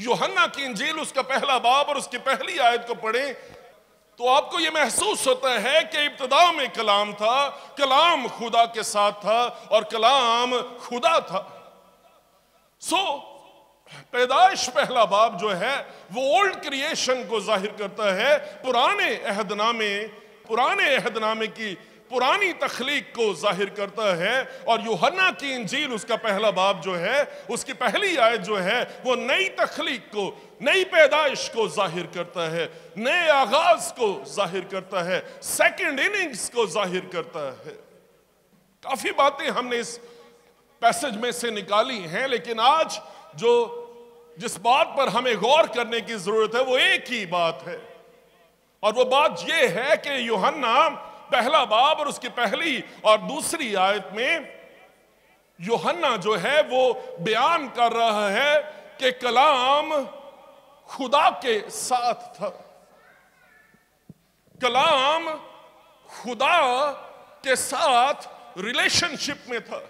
यूहन्ना की इंजील उसका पहला बाब और उसकी पहली आयत को पढ़ें तो आपको यह महसूस होता है कि इब्तिदा में कलाम था, कलाम खुदा के साथ था और कलाम खुदा था। पैदाइश पहला बाब जो है वो ओल्ड क्रिएशन को जाहिर करता है, पुराने अहदनामे की पुरानी तख्लीक को जाहिर करता है। और यूहन्ना की इंजील उसका पहला बाब जो है, उसकी पहली आयत जो है वो नई तख्लीक को, नई पैदाइश को जाहिर करता है, नए आगाज को जाहिर करता है, सेकंड इनिंग्स को जाहिर करता है। काफी बातें हमने इस पैसेज में से निकाली हैं, लेकिन आज जिस बात पर हमें गौर करने की जरूरत है वो एक ही बात है, और वो बात यह है कि यूहन्ना पहला बाब और उसकी पहली और दूसरी आयत में यूहन्ना जो है वो बयान कर रहा है कि कलाम खुदा के साथ था, कलाम खुदा के साथ रिलेशनशिप में था।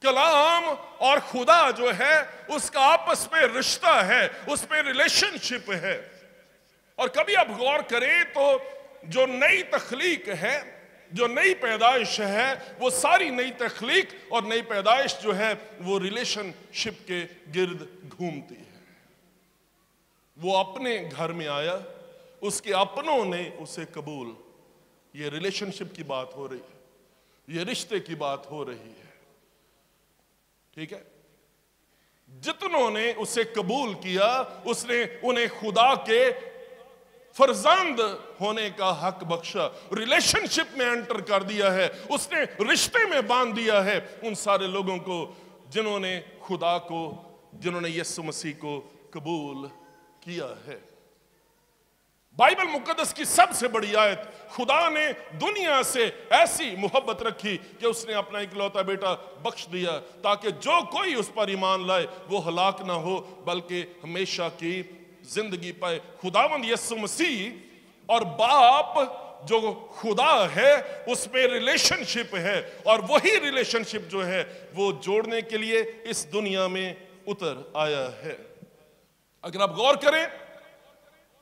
कलाम और खुदा जो है उसका आपस में रिश्ता है, उसमें रिलेशनशिप है। और कभी आप गौर करें तो जो नई तख्लीक है, जो नई पैदाइश है, वो सारी नई तख्लीक और नई पैदाइश जो है वो रिलेशनशिप के गिर्द घूमती है। वो अपने घर में आया, उसके अपनों ने उसे कबूल, ये रिलेशनशिप की बात हो रही है, ये रिश्ते की बात हो रही है, ठीक है। जितनों ने उसे कबूल किया उसने उन्हें खुदा के फर्जंद होने का हक बख्शा, रिलेशनशिप में एंटर कर दिया है, उसने रिश्ते में बांध दिया है उन सारे लोगों को जिन्होंने खुदा को, जिन्होंने यीशु मसीह को कबूल किया है। बाइबल मुकद्दस की सबसे बड़ी आयत, खुदा ने दुनिया से ऐसी मोहब्बत रखी कि उसने अपना इकलौता बेटा बख्श दिया ताकि जो कोई उस पर ईमान लाए वो हलाक ना हो बल्कि हमेशा की जिंदगी पाए। खुदावंद यीशु मसीह और बाप जो खुदा है उसमें रिलेशनशिप है, और वही रिलेशनशिप जो है वो जोड़ने के लिए इस दुनिया में उतर आया है। अगर आप गौर करें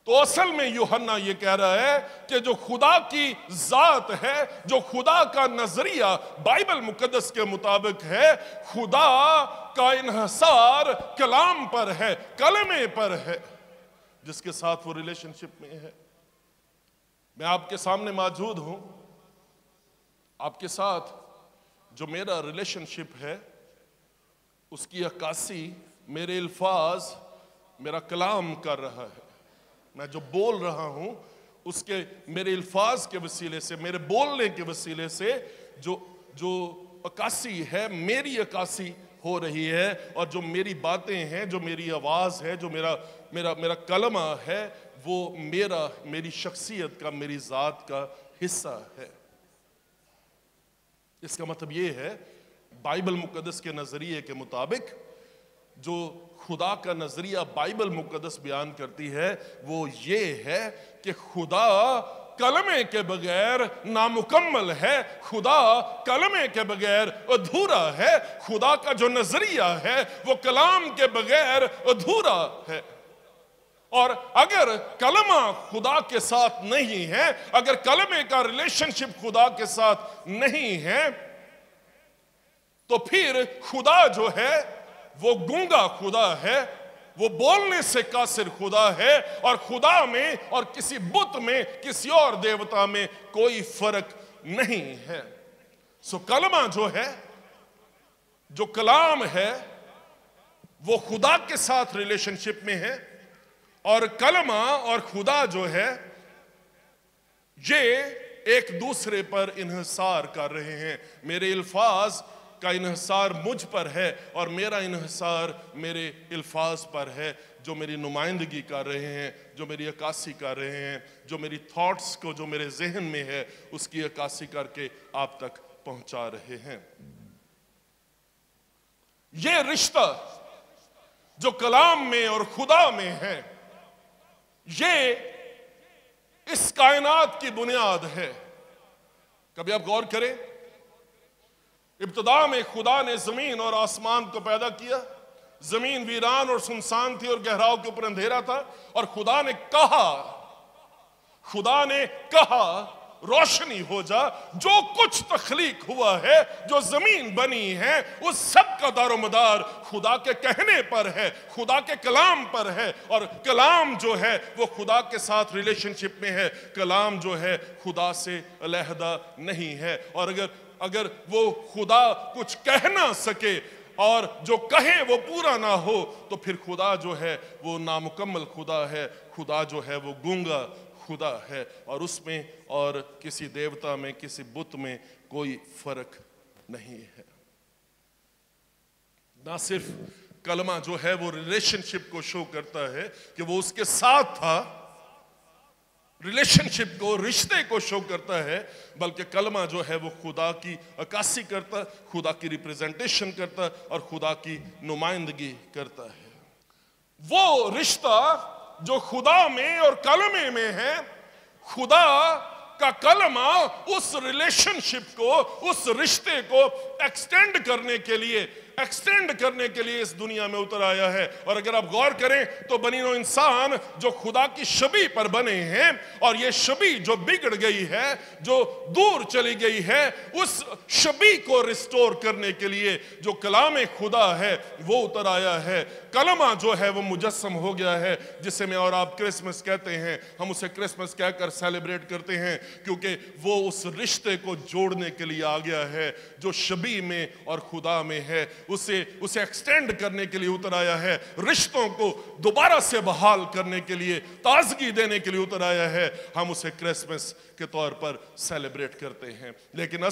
तो असल में यूहन्ना ये कह रहा है कि जो खुदा की जात है, जो खुदा का नजरिया बाइबल मुकद्दस के मुताबिक है, खुदा का इन्हसार कलाम पर है, कलमे पर है, जिसके साथ वो रिलेशनशिप में है। मैं आपके सामने मौजूद हूं, आपके साथ जो मेरा रिलेशनशिप है उसकी अक्कासी मेरे अल्फाज, मेरा कलाम कर रहा है। मैं जो बोल रहा हूं उसके, मेरे अल्फाज के वसीले से, मेरे बोलने के वसीले से जो अक्कासी है, मेरी अक्कासी हो रही है, और जो मेरी बातें हैं, जो मेरी आवाज है, जो मेरा कलमा है, वो मेरी शख्सियत का, मेरी जात का हिस्सा है। इसका मतलब ये है बाइबल मुकद्दस के नजरिए के मुताबिक जो खुदा का नजरिया बाइबल मुकद्दस बयान करती है वो ये है कि खुदा कलमे के बगैर नामुकम्मल है, खुदा कलमे के बगैर अधूरा है, खुदा का जो नजरिया है वो कलाम के बगैर अधूरा है। और अगर कलमा खुदा के साथ नहीं है, अगर कलमे का रिलेशनशिप खुदा के साथ नहीं है, तो फिर खुदा जो है वो गूंगा खुदा है, वो बोलने से कासिर खुदा है, और खुदा में और किसी बुत में, किसी और देवता में कोई फर्क नहीं है। सो कलमा जो है, जो कलाम है, वो खुदा के साथ रिलेशनशिप में है, और कलमा और खुदा जो है ये एक दूसरे पर इन्हिसार कर रहे हैं। मेरे अल्फाज का इन्हिसार मुझ पर है और मेरा इन्हिसार मेरे अल्फाज पर है, जो मेरी नुमाइंदगी कर रहे हैं, जो मेरी अक्कासी कर रहे हैं, जो मेरी थॉट्स को, जो मेरे जहन में है उसकी अक्कासी करके आप तक पहुंचा रहे हैं। ये रिश्ता जो कलाम में और खुदा में है, ये इस कायनात की बुनियाद है। कभी आप गौर करें, इब्तिदा में खुदा ने जमीन और आसमान को पैदा किया, जमीन वीरान और सुनसान थी और गहराव के ऊपर अंधेरा था। और खुदा ने कहा रोशनी हो जा। जो कुछ तख्लीक हुआ है, जो जमीन बनी है, उस सब का दारोमदार खुदा के कहने पर है, खुदा के कलाम पर है। और कलाम जो है वो खुदा के साथ रिलेशनशिप में है। कलाम जो है खुदा से अलहदा नहीं है। और अगर वो खुदा कुछ कह ना सके और जो कहे वो पूरा ना हो, तो फिर खुदा जो है वो नामुकम्मल खुदा है। खुदा जो है वो गूंगा खुदा है। और उसमें और किसी देवता में, किसी बुत में कोई फर्क नहीं है। ना सिर्फ कलमा जो है वो रिलेशनशिप को शो करता है कि वो उसके साथ था, रिलेशनशिप को, रिश्ते को शो करता है, बल्कि कलमा जो है वो खुदा की अक्कासी करता, खुदा की रिप्रेजेंटेशन करता और खुदा की नुमाइंदगी करता है। वो रिश्ता जो खुदा में और कलमे में है, खुदा का कलमा उस रिलेशनशिप को, उस रिश्ते को एक्सटेंड करने के लिए इस दुनिया में उतर आया है। और अगर आप गौर करें तो बनीनो इंसान जो खुदा की शबी पर बने हैं, और ये शबी जो बिगड़ गई है, जो दूर चली गई है, उस शबी को रिस्टोर करने के लिए जो कलाम खुदा है वो उतर आया है। कलमा जो है वो मुजस्सम हो गया है, जिसे मैं और आप क्रिसमस कहते हैं। हम उसे क्रिसमस कहकर सेलिब्रेट करते हैं क्योंकि वो उस रिश्ते को जोड़ने के लिए आ गया है जो शबी में और खुदा में है। उसे एक्सटेंड करने के लिए उतर आया है। रिश्तों को दोबारा से बहाल करने के लिए, ताजगी देने के लिए उतर आया है। हम उसे क्रिसमस के तौर पर सेलिब्रेट करते हैं। लेकिन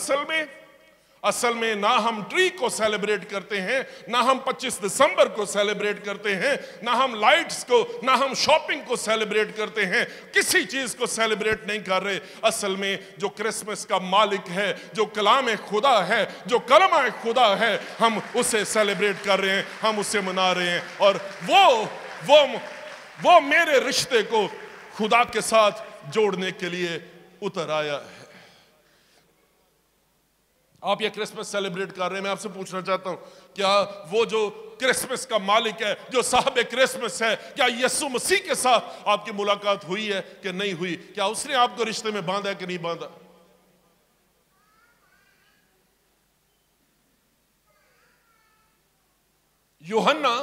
असल में ना हम ट्री को सेलिब्रेट करते हैं, ना हम 25 दिसंबर को सेलिब्रेट करते हैं, ना हम लाइट्स को, ना हम शॉपिंग को सेलिब्रेट करते हैं। किसी चीज को सेलिब्रेट नहीं कर रहे। असल में जो क्रिसमस का मालिक है, जो कलाम खुदा है, जो कलमा खुदा है, हम उसे सेलिब्रेट कर रहे हैं, हम उसे मना रहे हैं। और वो मेरे रिश्ते को खुदा के साथ जोड़ने के लिए उतर आया है। आप ये क्रिसमस सेलिब्रेट कर रहे हैं, मैं आपसे पूछना चाहता हूं, क्या वो जो क्रिसमस का मालिक है, जो साहब क्रिसमस है, क्या यीशु मसीह के साथ आपकी मुलाकात हुई है कि नहीं हुई? क्या उसने आपको रिश्ते में बांधा है कि नहीं बांधा? यूहन्ना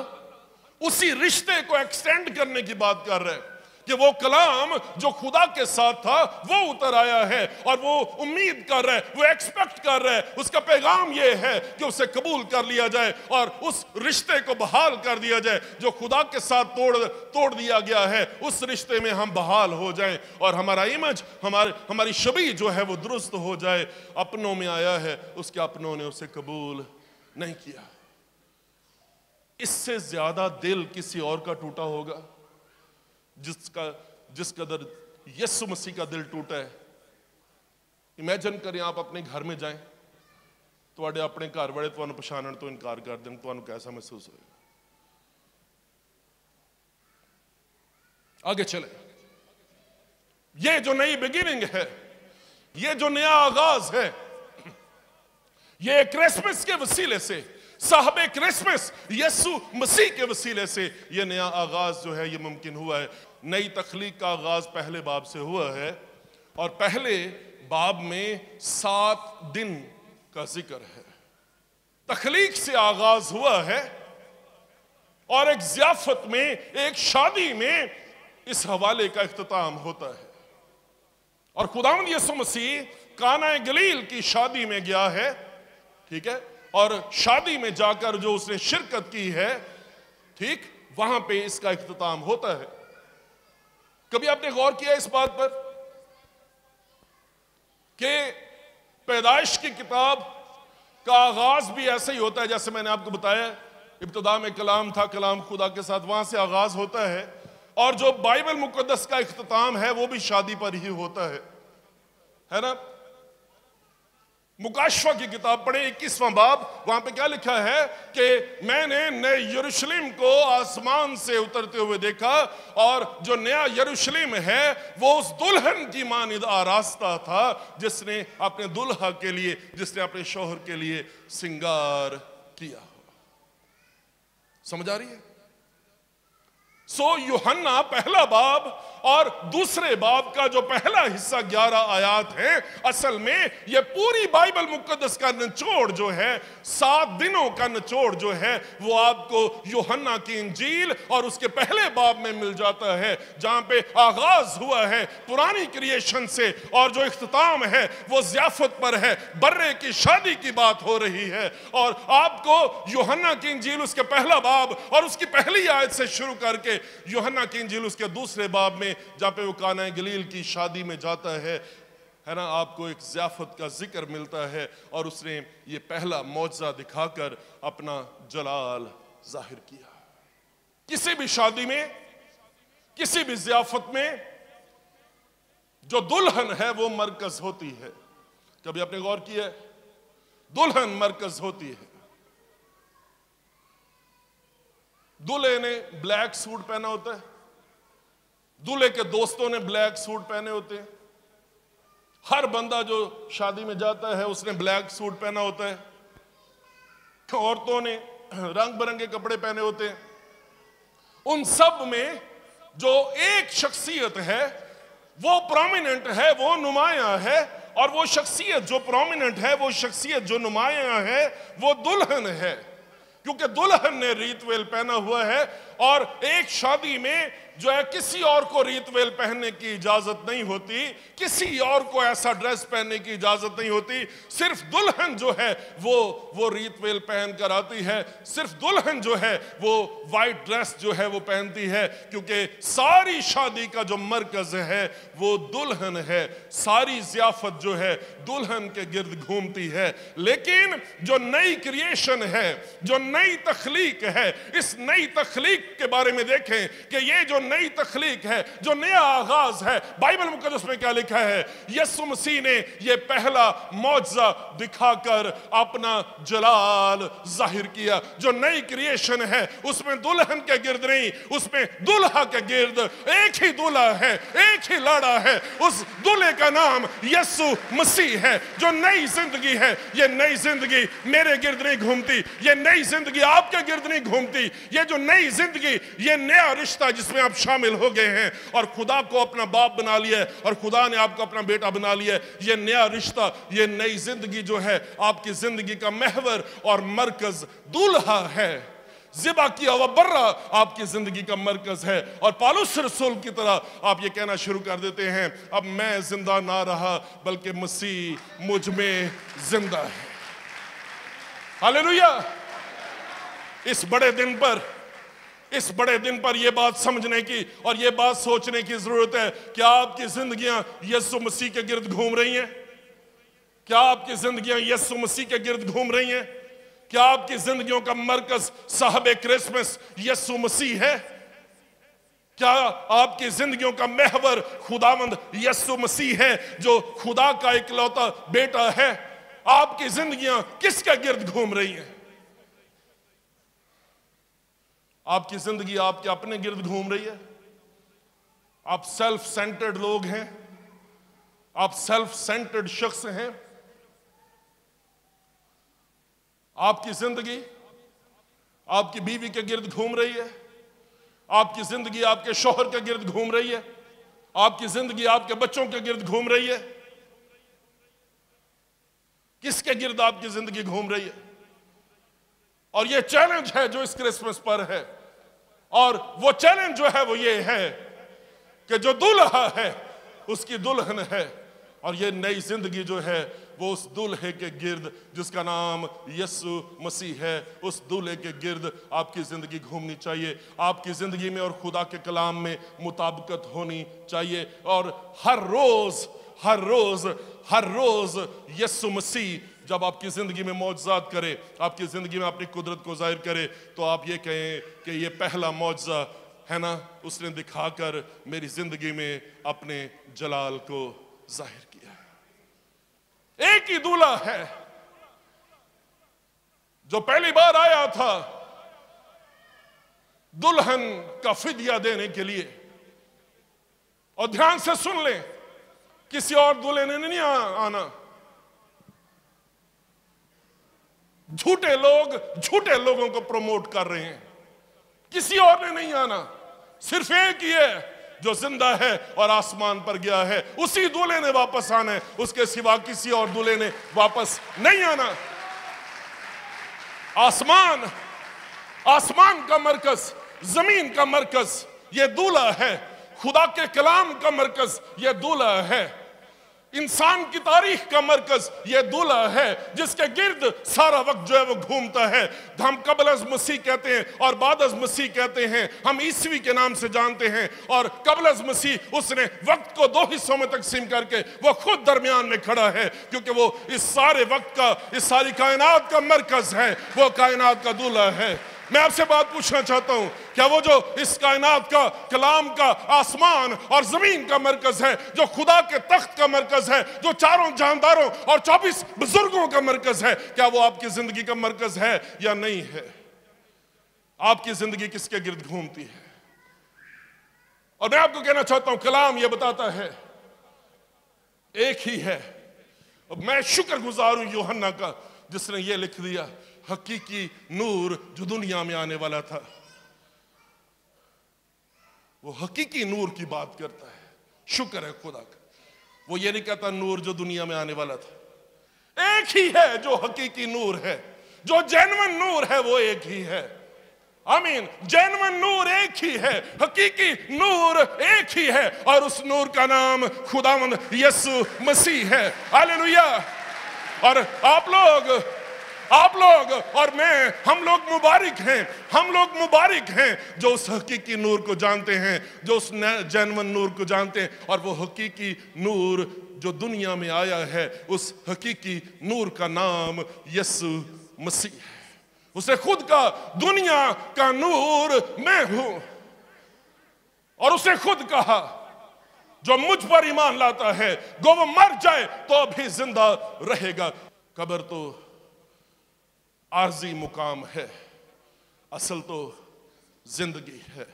उसी रिश्ते को एक्सटेंड करने की बात कर रहे हैं कि वो कलाम जो खुदा के साथ था वो उतर आया है। और वो उम्मीद कर रहा है, वो एक्सपेक्ट कर रहा है, उसका पैगाम ये है कि उसे कबूल कर लिया जाए और उस रिश्ते को बहाल कर दिया जाए जो खुदा के साथ तोड़ दिया गया है। उस रिश्ते में हम बहाल हो जाएं और हमारा इमेज, हमारी छवि जो है वो दुरुस्त हो जाए। अपनों में आया है, उसके अपनों ने उसे कबूल नहीं किया। इससे ज्यादा दिल किसी और का टूटा होगा जिस कदर यीशु मसीह का दिल टूटा है। इमेजिन करें आप अपने घर में जाएं, ਤੁਹਾਡੇ अपने घर वाले ਤੁਹਾਨੂੰ ਪਛਾਣਨ ਤੋਂ इनकार कर दें, ਤੁਹਾਨੂੰ कैसा महसूस होगा? आगे चले। ये जो नई बिगिनिंग है, ये जो नया आगाज है, ये क्रिसमस के वसीले से, साहबे क्रिसमस यीशु मसीह के वसीले से ये नया आगाज जो है ये मुमकिन हुआ है। नई तख्लीक का आगाज पहले बाब से हुआ है और पहले बाब में 7 दिन का जिक्र है। तख्लीक से आगाज हुआ है और एक ज़ियाफत में, एक शादी में इस हवाले का इख्तिताम होता है। और खुदावंद यीशु मसीह काना गलील की शादी में गया है, ठीक है, और शादी में जाकर जो उसने शिरकत की है, ठीक, वहां पे इसका इख्तिताम होता है। कभी आपने गौर किया इस बात पर कि पैदाइश की किताब का आगाज भी ऐसे ही होता है जैसे मैंने आपको बताया, इब्तिदा में कलाम था, कलाम खुदा के साथ, वहां से आगाज होता है। और जो बाइबल मुकद्दस का इख्तिताम है वो भी शादी पर ही होता है ना। मुकाशफा की किताब पढ़े 21वां बाब, वहां पे क्या लिखा है कि मैंने नए यरूशलेम को आसमान से उतरते हुए देखा और जो नया यरूशलेम है वो उस दुल्हन की मानिंद आरास्ता था जिसने अपने दुल्हा के लिए, जिसने अपने शौहर के लिए सिंगार किया। समझ आ रही है? सो यूहन्ना पहला बाब और दूसरे बाब का जो पहला हिस्सा 11 आयात है, असल में ये पूरी बाइबल मुकद्दस का निचोड़ जो है, 7 दिनों का निचोड़ जो है, वो आपको यूहन्ना की इंजील और उसके पहले बाब में मिल जाता है, जहां पे आगाज हुआ है पुरानी क्रिएशन से और जो इख्तिताम है वो ज़ियाफत पर है, बर्रे की शादी की बात हो रही है। और आपको यूहन्ना की इंजील उसके पहला बाब और उसकी पहली आयत से शुरू करके यूहन्ना की इंजील उसके दूसरे बाब में, जहां पे वो काना गलील की शादी में जाता है ना, आपको एक ज़ियाफत का जिक्र मिलता है और उसने ये पहला मौजज़ा दिखाकर अपना जलाल जाहिर किया। किसी भी शादी में, किसी भी ज़ियाफत में जो दुल्हन है वो मरकज होती है। कभी आपने गौर किया है? दुल्हन मरकज होती है। दूल्हे ने ब्लैक सूट पहना होता है, दूल्हे के दोस्तों ने ब्लैक सूट पहने होते हैं, हर बंदा जो शादी में जाता है उसने ब्लैक सूट पहना होता है, औरतों ने रंग बिरंगे कपड़े पहने होते हैं। उन सब में जो एक शख्सियत है वो प्रोमिनेंट है, वो नुमाया है, और वो शख्सियत जो प्रोमिनेंट है, वो शख्सियत जो नुमाया है, वो दुल्हन है। क्योंकि दुल्हन ने रीतवेल पहना हुआ है और एक शादी में जो है किसी और को रीतवेल पहनने की इजाजत नहीं होती, किसी और को ऐसा ड्रेस पहनने की इजाजत नहीं होती। सिर्फ दुल्हन जो है वो रीतवेल पहन कर आती है, सिर्फ दुल्हन जो है वो वाइट ड्रेस जो है वो पहनती है, क्योंकि सारी शादी का जो मरकज है वो दुल्हन है। सारी ज़ियाफत जो है दुल्हन के गिर्द घूमती है। लेकिन जो नई क्रिएशन है, जो नई तख्लीक है, इस नई तख्लीक के बारे में देखें कि ये जो नई तख्लीक है, जो नया आगाज है, बाइबल मुकद्दस में क्या लिखा है? यीशु मसीह ने ये पहला मौजज़ा दिखाकर अपना जलाल जाहिर किया। जो नई क्रिएशन है उसमें दुल्हन के गिर्द नहीं, उसमें दुल्हा के गिर्द एक ही दूल्हा है, एक ही लाड़ा है, उस दूल्हे का नाम यीशु मसीह है। जो नई जिंदगी है, ये नई जिंदगी मेरे गिर्द नहीं घूमती, ये नई जिंदगी आपके गिर्द नहीं घूमती। ये जो नई जिंदगी, ये नया रिश्ता जिसमें आप शामिल हो गए हैं और खुदा को अपना बाप बना लिया है और खुदा ने आपको अपना बेटा बना लिया है, ये नया रिश्ता, ये नई जिंदगी जो है आपकी जिंदगी का महवर और मरकज दूल्हा है। ज़िबा किया हुआ बर्रा आपकी जिंदगी का मरकज है। और पौलुस रसूल की तरह आप ये कहना शुरू कर देते हैं, अब मैं जिंदा ना रहा बल्कि मसीह मुझ में जिंदा है। हालेलुया। इस बड़े दिन पर यह बात समझने की और यह बात सोचने की जरूरत है, क्या आपकी जिंदगियां यीशु मसीह के गिर्द घूम रही हैं? क्या आपकी जिंदगियां यीशु मसीह के गिर्द घूम रही हैं? क्या आपकी जिंदगियों का मरकज साहबे क्रिसमस यीशु मसीह है? क्या आपकी जिंदगियों का महवर खुदावंद यीशु मसीह है, जो खुदा का इकलौता बेटा है? आपकी जिंदगियां किसके गिर्द घूम रही हैं? आपकी जिंदगी आपके अपने गिर्द घूम रही है? आप सेल्फ सेंटर्ड लोग हैं, आप सेल्फ सेंटर्ड शख्स हैं। आपकी जिंदगी आपकी बीवी के गिर्द घूम रही है, आपकी जिंदगी आपके शौहर के गिर्द घूम रही है, आपकी जिंदगी आपके बच्चों के गिर्द घूम रही है। किसके गिर्द आपकी जिंदगी घूम रही है? और यह चैलेंज है जो इस क्रिसमस पर है, और वो चैलेंज जो है वो ये है कि जो दूल्हा है उसकी दुल्हन है, और ये नई जिंदगी जो है वो उस दूल्हे के गिर्द जिसका नाम यीशु मसीह है, उस दूल्हे के गिर्द आपकी जिंदगी घूमनी चाहिए। आपकी जिंदगी में और खुदा के कलाम में मुताबिकत होनी चाहिए, और हर रोज यीशु मसीह जब आपकी जिंदगी में मौजज़ात करे, आपकी जिंदगी में अपनी कुदरत को जाहिर करे, तो आप ये कहें कि ये पहला मौजज़ा है ना, उसने दिखाकर मेरी जिंदगी में अपने जलाल को जाहिर किया। एक ही दूल्हा है जो पहली बार आया था दुल्हन का फिदिया देने के लिए। और ध्यान से सुन लें, किसी और दूल्हे ने नहीं आना। झूठे लोग झूठे लोगों को प्रमोट कर रहे हैं, किसी और ने नहीं आना, सिर्फ एक ही है जो जिंदा है और आसमान पर गया है। उसी दूल्हे ने वापस आना है, उसके सिवा किसी और दूल्हे ने वापस नहीं आना। आसमान, आसमान का मरकज, जमीन का मरकज ये दूल्हा है। खुदा के कलाम का मरकज ये दूल्हा है। इंसान की तारीख का मरकज ये दूल्हा है, जिसके गिर्द सारा वक्त जो है वो घूमता है। हम कबल अज़ मसीह कहते हैं और बाद अज़ मसीह कहते हैं। हम ईसवी के नाम से जानते हैं। और कबल अज़ मसीह, उसने वक्त को दो हिस्सों में तकसीम करके वो खुद दरमियान में खड़ा है, क्योंकि वो इस सारे वक्त का, इस सारी कायनात का मरकज है। वो कायनात का दूल्हा है। मैं आपसे बात पूछना चाहता हूं, क्या वो जो इस कायनात का, कलाम का, आसमान और जमीन का मरकज है, जो खुदा के तख्त का मरकज है, जो चारों जानदारों और 24 बुजुर्गों का मरकज है, क्या वो आपकी जिंदगी का मरकज है या नहीं है? आपकी जिंदगी किसके गिर्द घूमती है? और मैं आपको कहना चाहता हूं, कलाम यह बताता है एक ही है। मैं शुक्रगुजार हूं यूहन्ना का, जिसने यह लिख दिया, हकीकी नूर जो दुनिया में आने वाला था। वो हकीकी नूर की बात करता है। शुक्र है खुदा का। वो ये नहीं कहता नूर जो दुनिया में आने वाला था। एक ही है जो हकीकी नूर है, जो जेन्युइन नूर है, वो एक ही है। आमीन। जेन्युइन नूर एक ही है, हकीकी नूर एक ही है, और उस नूर का नाम खुदावंद यीशु मसीह है। हालेलुया। और आप लोग और मैं, हम लोग मुबारक हैं। हम लोग मुबारक हैं जो उस हकीकी नूर को जानते हैं, जो उस जेन्युइन नूर को जानते हैं। और वो हकीकी नूर जो दुनिया में आया है, उस हकीकी नूर का नाम यीशु मसीह है। उसे खुद का, दुनिया का नूर मैं हूं। और उसे खुद कहा, जो मुझ पर ईमान लाता है, गो वो मर जाए तो भी जिंदा रहेगा। कब्र तो आर्जी मुकाम है, असल तो जिंदगी है।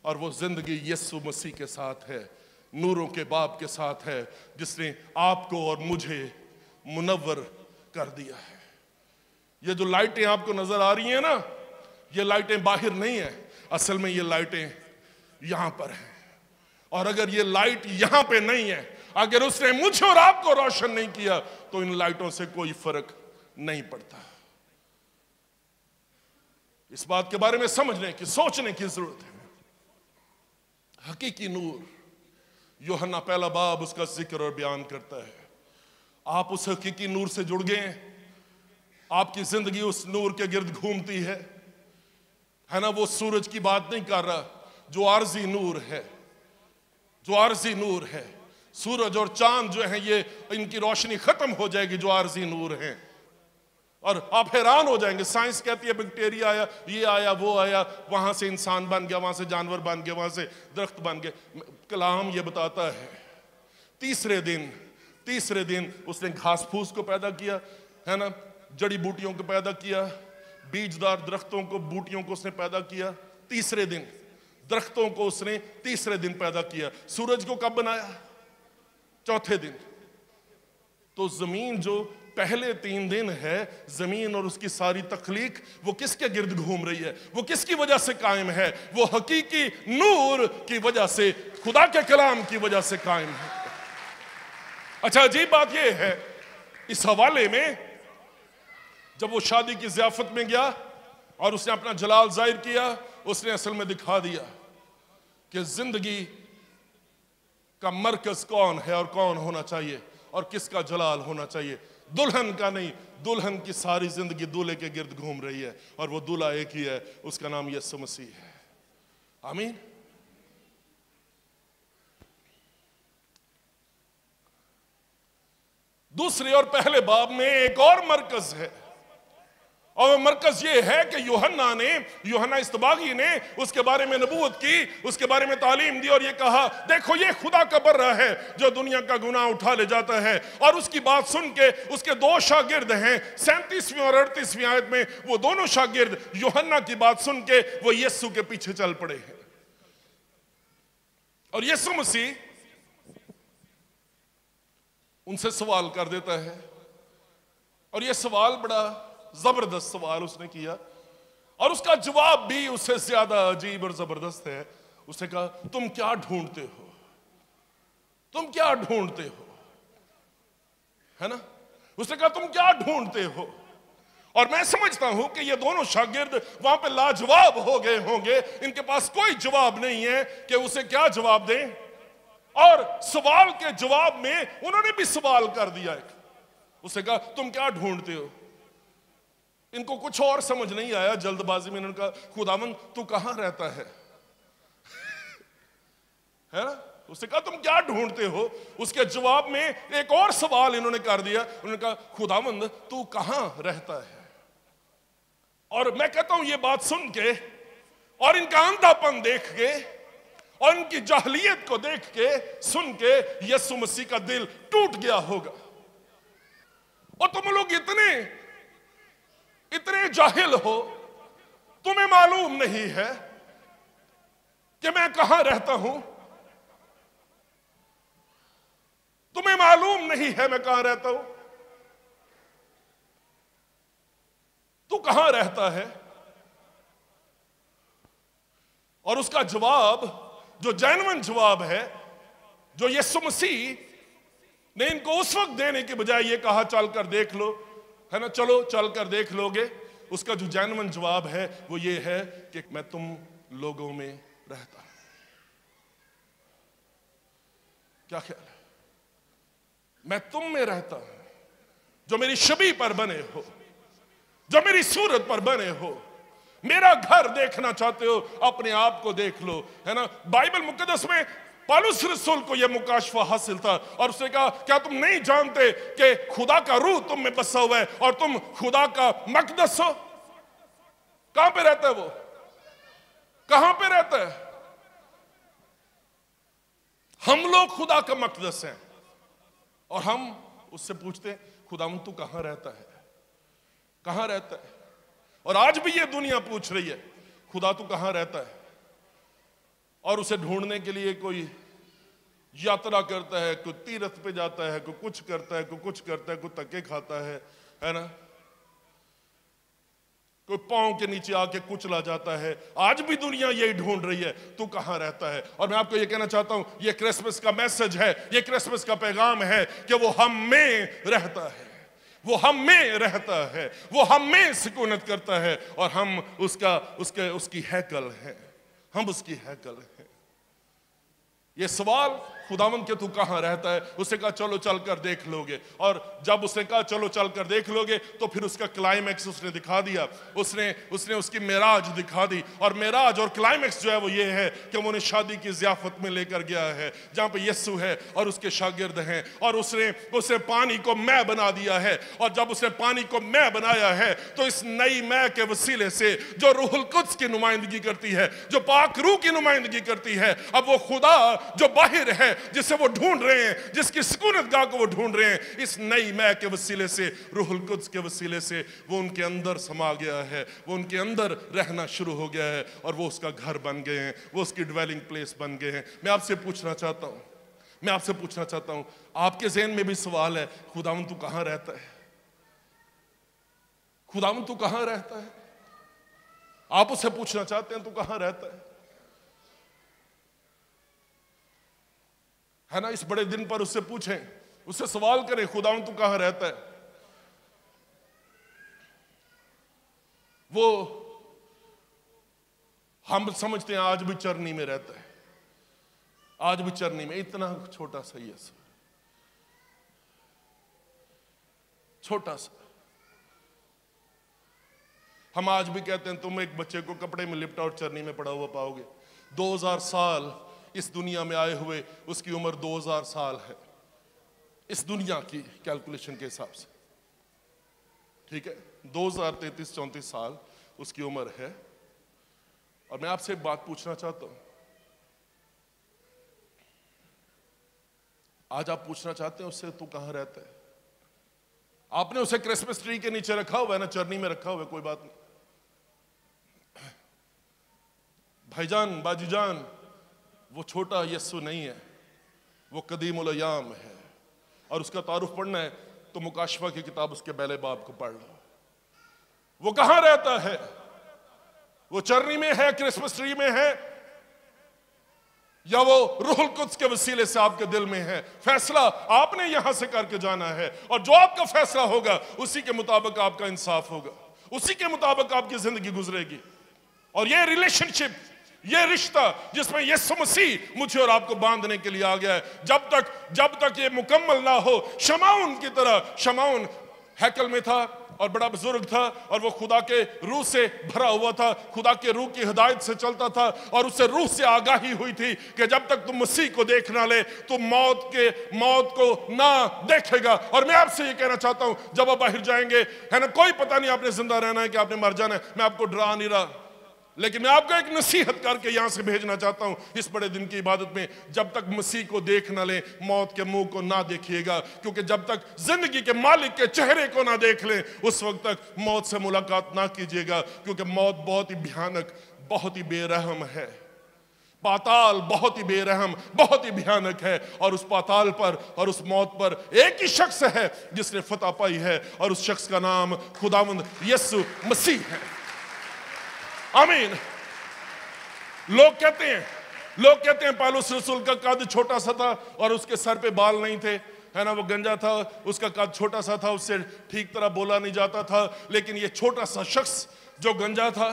और वो जिंदगी यीशु मसीह के साथ है, नूरों के बाप के साथ है, जिसने आपको और मुझे मुनव्वर कर दिया है। ये जो लाइटें आपको नजर आ रही हैं ना, ये लाइटें बाहर नहीं है, असल में ये लाइटें यहां पर हैं। और अगर ये लाइट यहां पे नहीं है, अगर उसने मुझे और आपको रोशन नहीं किया, तो इन लाइटों से कोई फर्क नहीं पड़ता। इस बात के बारे में समझने की, सोचने की जरूरत है। हकीकी नूर, यूहन्ना पहला बाब उसका जिक्र और बयान करता है। आप उस हकीकी नूर से जुड़ गए, आपकी जिंदगी उस नूर के गिर्द घूमती है ना। वो सूरज की बात नहीं कर रहा, जो आर्जी नूर है, जो आर्जी नूर है। सूरज और चांद जो है, ये इनकी रोशनी खत्म हो जाएगी, जो आर्जी नूर है। और आप हैरान हो जाएंगे, साइंस कहती है बैक्टीरिया आया, ये आया, वो आया, वहां से इंसान बन गया, वहां से जानवर बन गया, वहां से दरख्त बन गए। कलाम ये बताता है तीसरे दिन उसने घास फूस को पैदा किया, है ना, जड़ी बूटियों को पैदा किया, बीजदार दरख्तों को, बूटियों को उसने पैदा किया। तीसरे दिन दरख्तों को उसने तीसरे दिन पैदा किया। सूरज को कब बनाया? चौथे दिन। तो जमीन जो पहले 3 दिन है, जमीन और उसकी सारी तख्लीक, वो किसके गिर्द घूम रही है? वो किसकी वजह से कायम है? वो हकीकी नूर की वजह से, खुदा के कलाम की वजह से कायम है। अच्छा, अजीब बात यह है, इस हवाले में जब वो शादी की ज़ियाफत में गया और उसने अपना जलाल जाहिर किया, उसने असल में दिखा दिया कि जिंदगी का मरकज कौन है और कौन होना चाहिए और किसका जलाल होना चाहिए। दुल्हन का नहीं, दुल्हन की सारी जिंदगी दूल्हे के गिर्द घूम रही है, और वो दूल्हा एक ही है, उसका नाम यीशु मसीह है। आमीन। दूसरे और पहले बाब में एक और मरकज है, और वो मरकज ये है कि यूहन्ना इस्तबागी ने उसके बारे में नबूवत की, उसके बारे में तालीम दी और ये कहा, देखो ये खुदा का बर्रा है जो दुनिया का गुनाह उठा ले जाता है। और उसकी बात सुन के उसके 2 शागिर्द हैं, 37वीं और 38वीं आयत में वो दोनों शागिर्द यूहन्ना की बात सुन के वो यीशु के पीछे चल पड़े हैं। और यीशु मसीह उनसे सवाल कर देता है, और ये सवाल बड़ा जबरदस्त सवाल उसने किया। और उसका जवाब भी उससे ज्यादा अजीब और जबरदस्त है। उसने कहा, तुम क्या ढूंढते हो? तुम क्या ढूंढते हो? है ना? उसने कहा, तुम क्या ढूंढते हो? और मैं समझता हूं कि ये दोनों शागिर्द वहां पे लाजवाब हो गए होंगे। इनके पास कोई जवाब नहीं है कि उसे क्या जवाब दें। और सवाल के जवाब में उन्होंने भी सवाल कर दिया एक। उसने कहा, तुम क्या ढूंढते हो? इनको कुछ और समझ नहीं आया। जल्दबाजी में इन्होंने कहा, खुदावंद तू कहां रहता है? है ना? उसने कहा, तुम क्या ढूंढते हो? उसके जवाब में एक और सवाल इन्होंने कर दिया। उन्होंने कहा, खुदावंद तू कहां रहता है? और मैं कहता हूं ये बात सुन के और इनका अंधापन देख के और इनकी जाहलियत को देख के सुन के यीशु मसीह का दिल टूट गया होगा। और तुम लोग इतने जाहिल हो, तुम्हें मालूम नहीं है कि मैं कहां रहता हूं। तुम्हें मालूम नहीं है मैं कहां रहता हूं। तू कहां रहता है? और उसका जवाब, जो जेन्युइन जवाब है, जो यीशु मसीह ने इनको उस वक्त देने के बजाय ये कहा, चल कर देख लो, है ना, चलो चल कर देख लोगे। उसका जो जेन्युइन जवाब है वो ये है कि मैं तुम लोगों में रहता हूं। क्या ख्याल है? मैं तुम में रहता हूं, जो मेरी छवि पर बने हो, जो मेरी सूरत पर बने हो। मेरा घर देखना चाहते हो, अपने आप को देख लो। है ना? बाइबल मुकद्दस में पौलुस रसूल को यह मुकाशफा हासिल था और उसने कहा, क्या तुम नहीं जानते कि खुदा का रूह तुम में बसा हुआ है और तुम खुदा का मकदस हो? कहां पे रहता है वो? कहां पे रहता है? हम लोग खुदा का मकदस हैं और हम उससे पूछते हैं, खुदावंद तू कहां रहता है? कहां रहता है? और आज भी ये दुनिया पूछ रही है, खुदा तू कहां रहता है? और उसे ढूंढने के लिए कोई यात्रा करता है, कोई तीर्थ पे जाता है, कोई कुछ करता है, कोई कुछ करता है, कोई धक्के खाता है ना? कोई पांव के नीचे आके कुचला जाता है। आज भी दुनिया यही ढूंढ रही है, तू कहां रहता है? और मैं आपको ये कहना चाहता हूं, ये क्रिसमस का मैसेज है, ये क्रिसमस का पैगाम है कि वो हम में रहता है, वो हम में रहता है, वो हम में सुकूनत करता है और हम उसकी हैकल है, हम उसकी हैकल है। ये सवाल, खुदावंद के तू कहां रहता है? उसने कहा, चलो चल कर देख लोगे। और जब उसने कहा चलो चल कर देख लोगे, तो फिर उसका क्लाइमैक्स उसने दिखा दिया। उसने उसकी मेराज दिखा दी। और मेराज और क्लाइमैक्स जो है वो ये है कि वो उन्हें शादी की ज़ियाफत में लेकर गया है, जहां पे यीशु है और उसके शागिर्द हैं। और उसने पानी को मैं बना दिया है। और जब उसने पानी को मैं बनाया है, तो इस नई मैं के वसीले से जो रूहुल कुद्स की नुमाइंदगी करती है, जो पाक रूह की नुमाइंदगी करती है, अब वो खुदा जो बाहिर है, जिसे वो ढूंढ रहे हैं, जिसकी सुकूनत गाह को वो ढूंढ रहे हैं, इस नई मैं के वसीले से, रूहुल कुद्स के वसीले से वो उनके अंदर समा गया है, वो उनके अंदर रहना शुरू हो गया है और वो उसका घर बन गए हैं, वो उसकी ड्वेलिंग प्लेस बन गए हैं। मैं आपसे पूछना चाहता हूं, आपके ज़हन में भी सवाल है, खुदावंद तू कहां रहता है? खुदावंद तू कहां रहता है? आप उससे पूछना चाहते हैं, तू कहां रहता है ना? इस बड़े दिन पर उससे पूछें, उससे सवाल करें, खुदावंद तू कहां रहता है? वो हम समझते हैं आज भी चरनी में रहता है, आज भी चरनी में, इतना छोटा सा यीशु, छोटा सा। हम आज भी कहते हैं तुम एक बच्चे को कपड़े में लिपटा और चरनी में पड़ा हुआ पाओगे। 2000 साल इस दुनिया में आए हुए, उसकी उम्र 2000 साल है इस दुनिया की कैलकुलेशन के हिसाब से, ठीक है? 2033-34 साल उसकी उम्र है। और मैं आपसे एक बात पूछना चाहता हूं, आज आप पूछना चाहते हैं उससे, तू कहां रहता है? आपने उसे क्रिसमस ट्री के नीचे रखा हुआ है ना, चरनी में रखा हुआ है, कोई बात नहीं। भाईजान, बाजीजान, वो छोटा यीशु नहीं है, वो कदीमुल अय्याम है। और उसका तारुफ पढ़ना है तो मुकाशफा की किताब उसके पहले बाब को पढ़ लो। वो कहां रहता है? वो चरनी में है, क्रिसमस ट्री में है, या वो रूहुल कुद्स के वसीले से आपके दिल में है। फैसला आपने यहां से करके जाना है, और जो आपका फैसला होगा उसी के मुताबिक आपका इंसाफ होगा, उसी के मुताबिक आपकी जिंदगी गुजरेगी। और ये रिलेशनशिप, ये रिश्ता जिसमें यीशु मसीह मुझे और आपको बांधने के लिए आ गया है, जब तक ये मुकम्मल ना हो, शमाउन की तरह, शमाउन हैकल में था और बड़ा बुजुर्ग था, और वो खुदा के रूह से भरा हुआ था, खुदा के रूह की हिदायत से चलता था, और उसे रूह से आगाही हुई थी कि जब तक तुम मसीह को देख ना ले तो मौत को ना देखेगा। और मैं आपसे ये कहना चाहता हूं, जब आप बाहर जाएंगे, है ना, कोई पता नहीं आपने जिंदा रहना है कि आपने मर जाना है। मैं आपको डरा नहीं रहा, लेकिन मैं आपको एक नसीहत करके यहां से भेजना चाहता हूं इस बड़े दिन की इबादत में। जब तक मसीह को देख ना ले, मौत के मुंह को ना देखिएगा, क्योंकि जब तक जिंदगी के मालिक के चेहरे को ना देख ले, उस वक्त तक मौत से मुलाकात ना कीजिएगा, क्योंकि मौत बहुत ही भयानक, बहुत ही बेरहम है। पाताल बहुत ही बेरहम, बहुत ही भयानक है, और उस पाताल पर और उस मौत पर एक ही शख्स है जिसने फतह पाई है, और उस शख्स का नाम खुदावंद यीशु मसीह है। आमीन। लोग कहते हैं पौलुस रसूल का कद छोटा सा था और उसके सर पे बाल नहीं थे, है ना, वो गंजा था, उसका कद छोटा सा था, उससे ठीक तरह बोला नहीं जाता था। लेकिन ये छोटा सा शख्स जो गंजा था,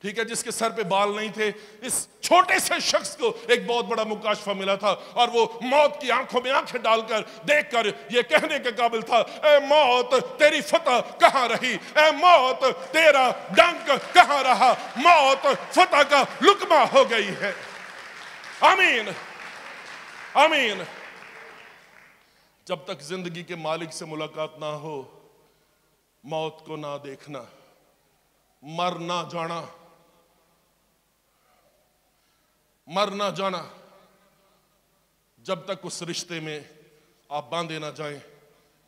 ठीक है, जिसके सर पे बाल नहीं थे, इस छोटे से शख्स को एक बहुत बड़ा मुकाशफा मिला था, और वो मौत की आंखों में आंखें डालकर देखकर ये कहने के काबिल था, ए मौत तेरी फतह कहां रही, ए मौत तेरा डंक कहां रहा, मौत फतह का लुकमा हो गई है। आमीन, आमीन। जब तक जिंदगी के मालिक से मुलाकात ना हो, मौत को ना देखना, मर ना जाना, मर ना जाना, जब तक उस रिश्ते में आप बांधे ना जाएं,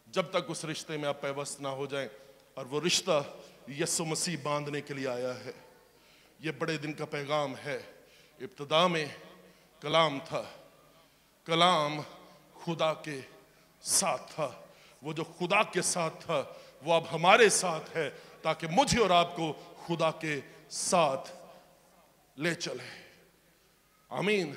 जब तक उस रिश्ते में आप पैवस्त ना हो जाएं। और वो रिश्ता यीशु मसीह बांधने के लिए आया है। ये बड़े दिन का पैगाम है। इब्तिदा में कलाम था, कलाम खुदा के साथ था, वो जो खुदा के साथ था वो अब हमारे साथ है, ताकि मुझे और आपको खुदा के साथ ले चले। आमीन।